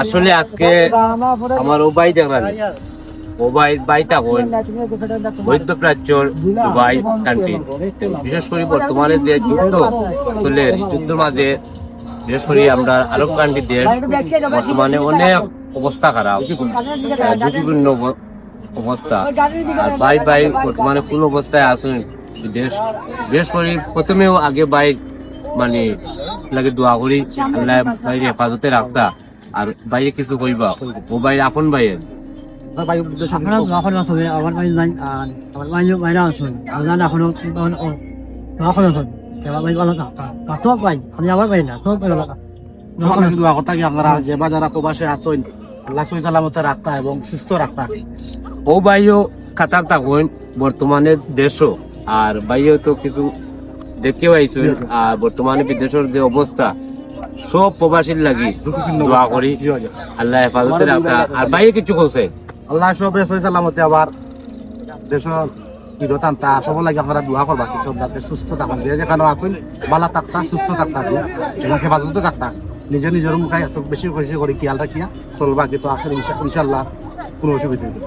আসলে আজকে আমার ও ভাই দেখলাম ও বাইটা হই মধ্যপ্রাচ্যর দুবাই কান্ট্রি, বিশেষ করে বর্তমানে যে যুদ্ধ চলে যুদ্ধের মাঝে বিশেষ করে আমরা আরব কান্ট্রি দেশ বর্তমানে অনেক অবস্থা খারাপ, ঝুঁকিপূর্ণ অবস্থা। আর ভাই বর্তমানে কোন অবস্থায় আছেন দেশ, বিশেষ করে প্রথমেও আগে ভাই মানে লাগে দোয়া করি আল্লাহ বাইরে হেফাজতে রাখতা, আর বাইরে কিছু কইবা ও বাইরে আপন বাইরে আমার ভাই নাই আর আমার ভাই বাইরে আছেন আমার এখনো এখনো আমার ভাই ভালো না সব ভাই আমি আমার ভাই না সব ভাই ভালো দোয়া কথা কি আপনারা যে বাজারা প্রবাসে আসেন আল্লাহ সহি সালামতে রাখতা এবং সুস্থ রাখতা। ও ভাইও কাতার থাকুন বর্তমানে দেশও, আর ভাইও তো কিছু দেখতেও আইসুন। আর বর্তমানে বিদেশের যে অবস্থা সব প্রবাসীর লাগি দোয়া করি আল্লাহ হেফাজতে রাখতা। আর ভাইয়ে কিছু করছে আল্লাহ সব সহি সালামতে আবার দেশের বিরত আনতা সব লাগে আপনারা দোয়া করবা সব যাতে সুস্থ থাকেন, যে যেখানে আসুন ভালো থাকতা সুস্থ থাকতা এবং হেফাজতে থাকতা, নিজের মুখে এত বেশি করে খেয়াল রাখিয়া চলবা, কিন্তু আসলে ইনশাল্লাহ কোনো অসুবিধা নেই।